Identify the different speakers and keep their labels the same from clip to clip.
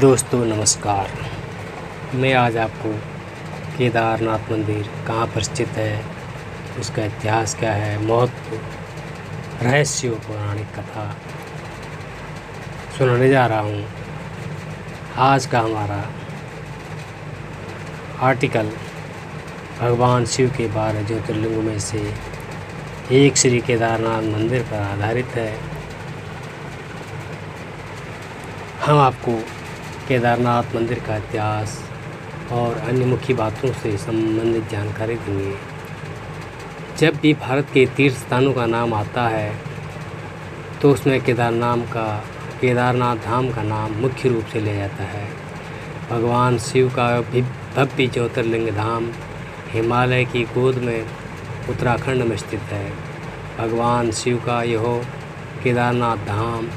Speaker 1: दोस्तों नमस्कार। मैं आज आपको केदारनाथ मंदिर कहाँ पर स्थित है, उसका इतिहास क्या है, महत्व, रहस्य और पौराणिक कथा सुनाने जा रहा हूँ। आज का हमारा आर्टिकल भगवान शिव के 12 ज्योतिर्लिंगों में से एक श्री केदारनाथ मंदिर पर आधारित है। हम आपको केदारनाथ मंदिर का इतिहास और अन्य मुख्य बातों से संबंधित जानकारी देंगे। जब भी भारत के तीर्थ स्थानों का नाम आता है तो उसमें केदारनाथ धाम का नाम मुख्य रूप से लिया जाता है। भगवान शिव का भव्य ज्योतिर्लिंग धाम हिमालय की गोद में उत्तराखंड में स्थित है। भगवान शिव का यह केदारनाथ धाम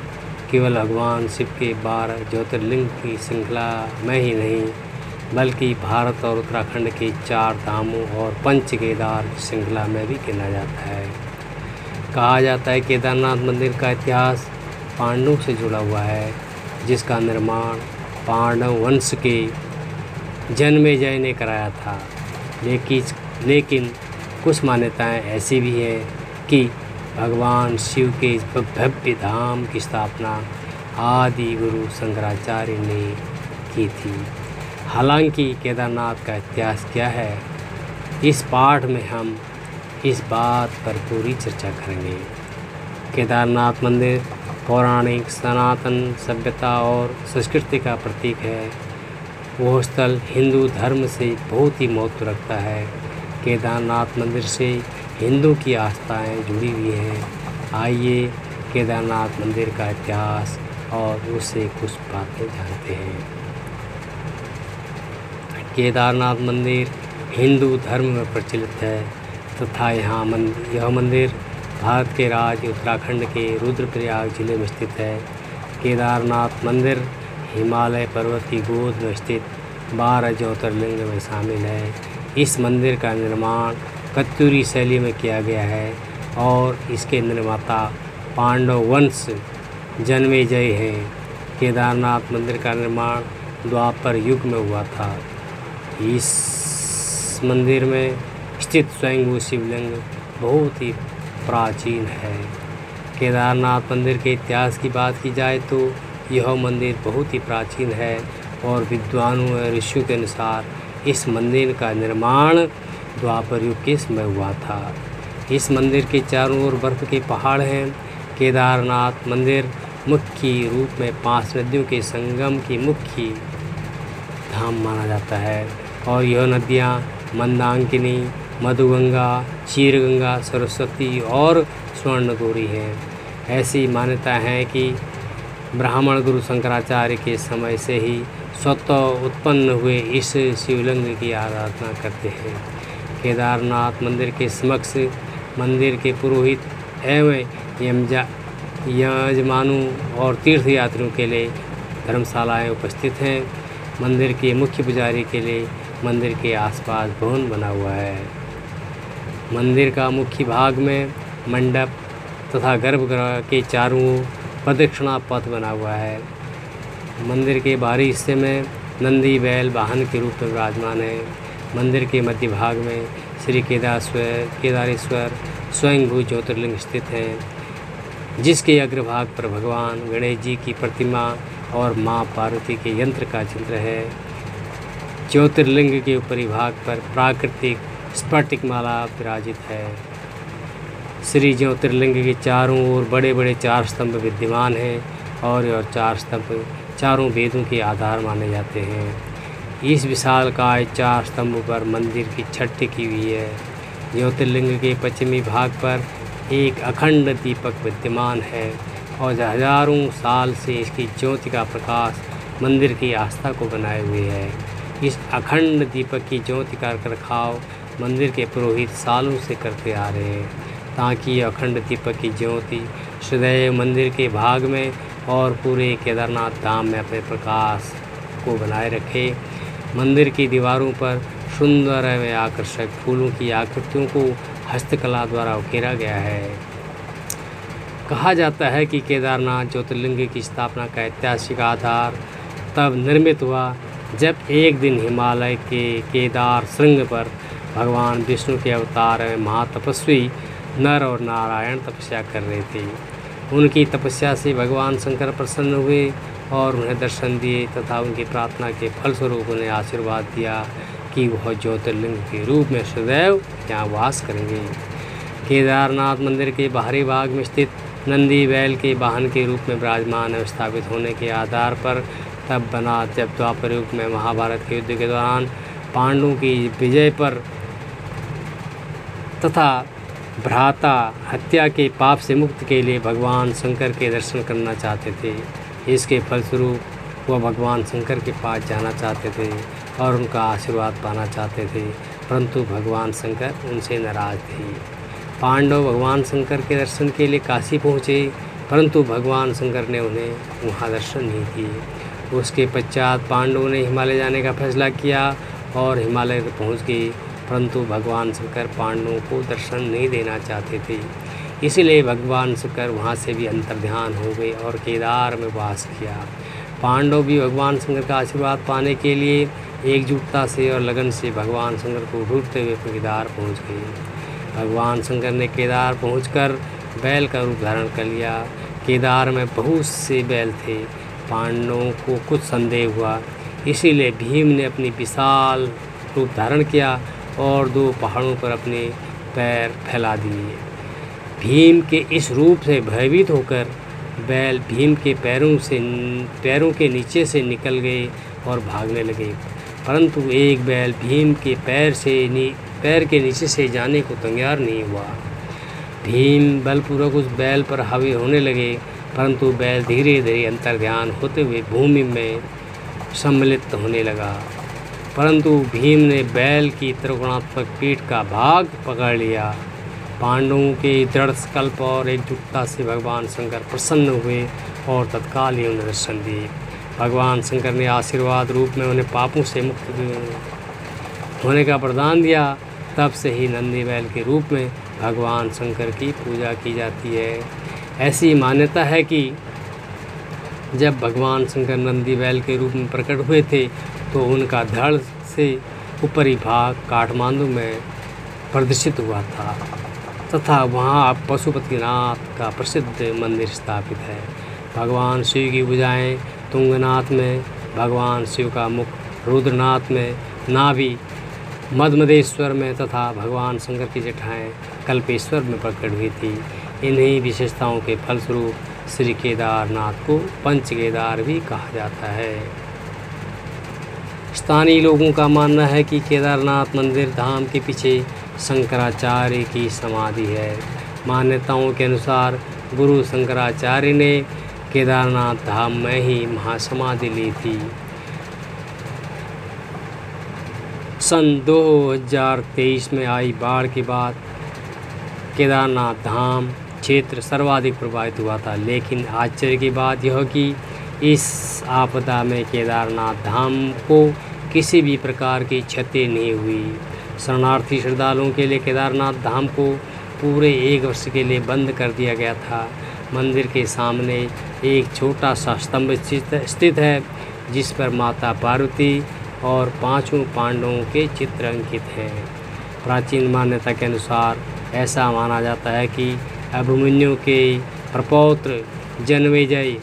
Speaker 1: केवल भगवान शिव के 12 ज्योतिर्लिंग की श्रृंखला में ही नहीं बल्कि भारत और उत्तराखंड के 4 धामों और पंच केदार श्रृंखला में भी गिना जाता है। कहा जाता है केदारनाथ मंदिर का इतिहास पांडवों से जुड़ा हुआ है, जिसका निर्माण पांडव वंश के जन्मेजय ने कराया था। लेकिन कुछ मान्यताएं ऐसी भी हैं कि भगवान शिव के इस भव्य धाम की स्थापना आदि गुरु शंकराचार्य ने की थी। हालांकि केदारनाथ का इतिहास क्या है, इस पाठ में हम इस बात पर पूरी चर्चा करेंगे। केदारनाथ मंदिर पौराणिक सनातन सभ्यता और संस्कृति का प्रतीक है। वह स्थल हिंदू धर्म से बहुत ही महत्व रखता है। केदारनाथ मंदिर से हिंदू की आस्थाएं जुड़ी हुई हैं। आइए केदारनाथ मंदिर का इतिहास और उससे कुछ बातें जानते हैं। केदारनाथ मंदिर हिंदू धर्म में प्रचलित है तथा यह मंदिर भारत के राज्य उत्तराखंड के रुद्रप्रयाग जिले में स्थित है। केदारनाथ मंदिर हिमालय पर्वत की गोद में स्थित 12 ज्योतिर्लिंग में शामिल है। इस मंदिर का निर्माण कत्यूरी शैली में किया गया है और इसके निर्माता पांडव वंश जन्मेजय हैं। केदारनाथ मंदिर का निर्माण द्वापर युग में हुआ था। इस मंदिर में स्थित स्वयंभू शिवलिंग बहुत ही प्राचीन है। केदारनाथ मंदिर के इतिहास की बात की जाए तो यह मंदिर बहुत ही प्राचीन है और विद्वानों और ऋषियों के अनुसार इस मंदिर का निर्माण द्वापर युग के समय हुआ था। इस मंदिर के चारों ओर बर्फ के पहाड़ हैं। केदारनाथ मंदिर मुख्य रूप में 5 नदियों के संगम की मुख्य धाम माना जाता है और यह नदियाँ मंदाकिनी, मधुगंगा, क्षीरगंगा, सरस्वती और स्वर्णगौरी हैं। ऐसी मान्यता है कि ब्राह्मण गुरु शंकराचार्य के समय से ही स्वतः उत्पन्न हुए इस शिवलिंग की आराधना करते हैं। केदारनाथ मंदिर के समक्ष मंदिर के पुरोहित एवं यजमानों और तीर्थयात्रियों के लिए धर्मशालाएं उपस्थित हैं। मंदिर के मुख्य पुजारी के लिए मंदिर के आसपास भवन बना हुआ है। मंदिर का मुख्य भाग में मंडप तथा गर्भगृह के चारों ओर प्रदक्षिणा पथ बना हुआ है। मंदिर के बाहरी हिस्से में नंदी बैल वाहन के रूप में विराजमान है। मंदिर के मध्य भाग में श्री केदारेश्वर स्वयंभू ज्योतिर्लिंग स्थित है, जिसके अग्रभाग पर भगवान गणेश जी की प्रतिमा और मां पार्वती के यंत्र का चित्र है। ज्योतिर्लिंग के ऊपरी भाग पर प्राकृतिक स्फटिक माला विराजित है। श्री ज्योतिर्लिंग के चारों ओर बड़े बड़े 4 स्तंभ विद्यमान हैं और यह 4 स्तंभ चारों वेदों के आधार माने जाते हैं। इस विशालकाय 4 स्तंभों पर मंदिर की छत टिकी हुई है। ज्योतिर्लिंग के पश्चिमी भाग पर एक अखंड दीपक विद्यमान है और हजारों साल से इसकी ज्योति का प्रकाश मंदिर की आस्था को बनाए हुए है। इस अखंड दीपक की ज्योति का रखरखाव मंदिर के पुरोहित सालों से करते आ रहे हैं ताकि अखंड दीपक की ज्योति सदैव मंदिर के भाग में और पूरे केदारनाथ धाम में अपने प्रकाश को बनाए रखे। मंदिर की दीवारों पर सुंदर एवं आकर्षक फूलों की आकृतियों को हस्तकला द्वारा उकेरा गया है। कहा जाता है कि केदारनाथ ज्योतिर्लिंग की स्थापना का ऐतिहासिक आधार तब निर्मित हुआ जब एक दिन हिमालय के केदार श्रृंग पर भगवान विष्णु के अवतार में महातपस्वी नर और नारायण तपस्या कर रहे थे। उनकी तपस्या से भगवान शंकर प्रसन्न हुए और उन्हें दर्शन दिए तथा उनकी प्रार्थना के फलस्वरूप उन्हें आशीर्वाद दिया कि वह ज्योतिर्लिंग के रूप में सदैव यहाँ वास करेंगे। केदारनाथ मंदिर के बाहरी भाग में स्थित नंदी बैल के वाहन के रूप में विराजमान स्थापित होने के आधार पर तब बना जब द्वापर युग में महाभारत के युद्ध के दौरान पांडवों की विजय पर तथा भ्राता हत्या के पाप से मुक्ति के लिए भगवान शंकर के दर्शन करना चाहते थे। इसके फलस्वरूप वह भगवान शंकर के पास जाना चाहते थे और उनका आशीर्वाद पाना चाहते थे, परंतु भगवान शंकर उनसे नाराज थे। पांडव भगवान शंकर के दर्शन के लिए काशी पहुँचे, परंतु भगवान शंकर ने उन्हें वहाँ दर्शन नहीं दिए। उसके पश्चात पांडवों ने हिमालय जाने का फैसला किया और हिमालय पहुँच गए, परंतु भगवान शंकर पांडवों को दर्शन नहीं देना चाहते थे। इसलिए भगवान शंकर वहाँ से भी अंतर्ध्यान हो गए और केदार में वास किया। पांडव भी भगवान शंकर का आशीर्वाद पाने के लिए एकजुटता से और लगन से भगवान शंकर को ढूंढते हुए केदार पहुँच गए। भगवान शंकर ने केदार पहुंचकर बैल का रूप धारण कर लिया। केदार में बहुत से बैल थे। पांडवों को कुछ संदेह हुआ, इसीलिए भीम ने अपनी विशाल रूप धारण किया और 2 पहाड़ों पर अपने पैर फैला दिए। भीम के इस रूप से भयभीत होकर बैल भीम के पैरों के नीचे से निकल गए और भागने लगे, परंतु एक बैल भीम के पैर के नीचे से जाने को तैयार नहीं हुआ। भीम बलपूर्वक उस बैल पर हावी होने लगे, परंतु बैल धीरे धीरे अंतर्ध्यान होते हुए भूमि में सम्मिलित होने लगा। परंतु भीम ने बैल की त्रिकोणात्मक पीठ का भाग पकड़ लिया। पांडवों के दृढ़ संकल्प और एकजुटता से भगवान शंकर प्रसन्न हुए और तत्काल ही उन्हें दर्शन दिए। भगवान शंकर ने आशीर्वाद रूप में उन्हें पापों से मुक्त होने का वरदान दिया। तब से ही नंदी बैल के रूप में भगवान शंकर की पूजा की जाती है। ऐसी मान्यता है कि जब भगवान शंकर नंदी बैल के रूप में प्रकट हुए थे तो उनका धड़ से ऊपरी भाग काठमांडू में प्रदर्शित हुआ था तथा वहाँ अब पशुपतिनाथ का प्रसिद्ध मंदिर स्थापित है। भगवान शिव की भुजाएं तुंगनाथ में, भगवान शिव का मुख रुद्रनाथ में, नाभि मधमदेश्वर में तथा भगवान शंकर की जटाएं कल्पेश्वर में प्रकट हुई थी। इन्हीं विशेषताओं के फलस्वरूप श्री केदारनाथ को पंच केदार भी कहा जाता है। स्थानीय लोगों का मानना है कि केदारनाथ मंदिर धाम के पीछे शंकराचार्य की समाधि है। मान्यताओं के अनुसार गुरु शंकराचार्य ने केदारनाथ धाम में ही महासमाधि ली थी। सन 2023 में आई बाढ़ के बाद केदारनाथ धाम क्षेत्र सर्वाधिक प्रभावित हुआ था, लेकिन आश्चर्य की बात यह कि इस आपदा में केदारनाथ धाम को किसी भी प्रकार की क्षति नहीं हुई। शरणार्थी श्रद्धालुओं के लिए केदारनाथ धाम को पूरे 1 वर्ष के लिए बंद कर दिया गया था। मंदिर के सामने एक छोटा सा स्तंभ स्थित है जिस पर माता पार्वती और 5 पांडवों के चित्र अंकित हैं। प्राचीन मान्यता के अनुसार ऐसा माना जाता है कि अभिमन्यु के प्रपौत्र जनमेजय,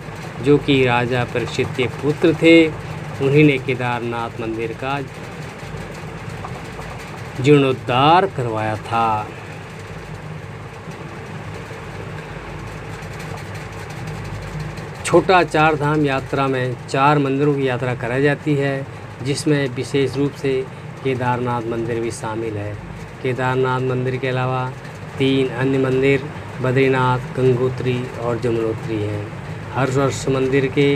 Speaker 1: जो कि राजा परीक्षित के पुत्र थे, उन्हीं ने केदारनाथ मंदिर का जीर्णोद्धार करवाया था। छोटा 4 धाम यात्रा में 4 मंदिरों की यात्रा कराई जाती है, जिसमें विशेष रूप से केदारनाथ मंदिर भी शामिल है। केदारनाथ मंदिर के अलावा 3 अन्य मंदिर बद्रीनाथ, गंगोत्री और यमुनोत्री हैं। हर वर्ष मंदिर के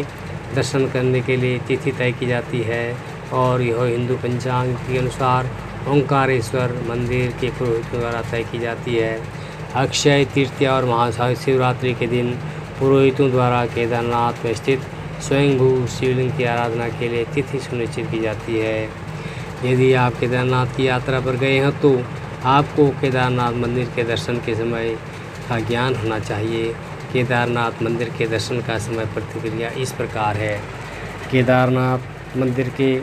Speaker 1: दर्शन करने के लिए तिथि तय की जाती है और यह हिंदू पंचांग के अनुसार ओंकारेश्वर मंदिर के पुरोहितों द्वारा तय की जाती है। अक्षय तृतीया और महाशिवरात्रि के दिन पुरोहितों द्वारा केदारनाथ में स्थित स्वयंभू शिवलिंग की आराधना के लिए तिथि सुनिश्चित की जाती है। यदि आप केदारनाथ की यात्रा पर गए हैं तो आपको केदारनाथ मंदिर के दर्शन के समय का ज्ञान होना चाहिए। केदारनाथ मंदिर के दर्शन का समय प्रतिक्रिया इस प्रकार है। केदारनाथ मंदिर के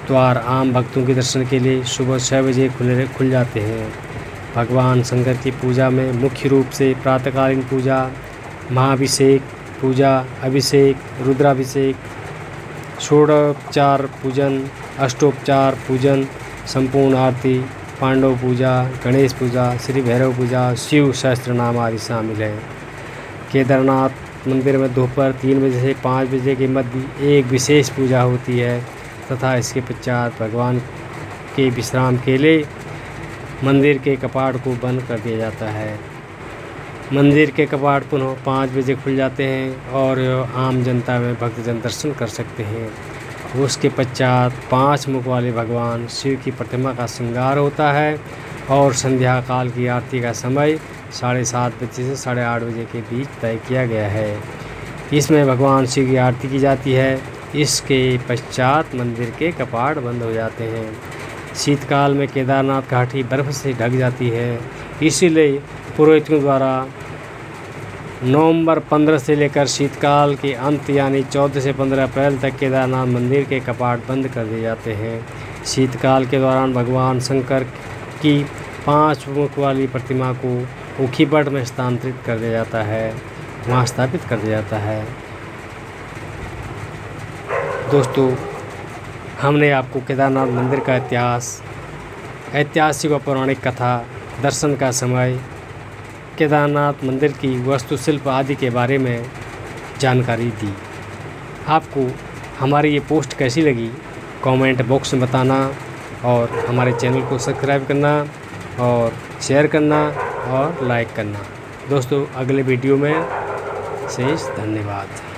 Speaker 1: द्वार आम भक्तों के दर्शन के लिए सुबह 6 बजे खुल जाते हैं। भगवान शंकर की पूजा में मुख्य रूप से प्रातःकालीन पूजा, महाभिषेक पूजा, अभिषेक, रुद्राभिषेक, षोडोपचार पूजन, अष्टोपचार पूजन, संपूर्ण आरती, पांडव पूजा, गणेश पूजा, श्री भैरव पूजा, शिव सहस्त्रनाम आदि शामिल हैं। केदारनाथ मंदिर में दोपहर 3 बजे से 5 बजे के मध्य एक विशेष पूजा होती है तथा इसके पश्चात भगवान के विश्राम के लिए मंदिर के कपाट को बंद कर दिया जाता है। मंदिर के कपाट पुनः 5 बजे खुल जाते हैं और आम जनता में भक्तजन दर्शन कर सकते हैं। उसके पश्चात 5 मुख वाले भगवान शिव की प्रतिमा का श्रृंगार होता है और संध्या काल की आरती का समय 7:30 बजे से 8:30 बजे के बीच तय किया गया है। इसमें भगवान शिव की आरती की जाती है। इसके पश्चात मंदिर के कपाट बंद हो जाते हैं। शीतकाल में केदारनाथ घाटी बर्फ़ से ढक जाती है, इसीलिए पुरोहितों द्वारा नवंबर 15 से लेकर शीतकाल के अंत यानी 14 से 15 अप्रैल तक केदारनाथ मंदिर के कपाट बंद कर दिए जाते हैं। शीतकाल के दौरान भगवान शंकर की 5 मुख वाली प्रतिमा को ऊखीमठ में स्थानांतरित कर दिया जाता है, वहाँ स्थापित कर दिया जाता है। दोस्तों, हमने आपको केदारनाथ मंदिर का इतिहास, ऐतिहासिक व पौराणिक कथा, दर्शन का समय, केदारनाथ मंदिर की वास्तुशिल्प आदि के बारे में जानकारी दी। आपको हमारी ये पोस्ट कैसी लगी कमेंट बॉक्स में बताना और हमारे चैनल को सब्सक्राइब करना और शेयर करना और लाइक करना। दोस्तों, अगले वीडियो में शेष धन्यवाद।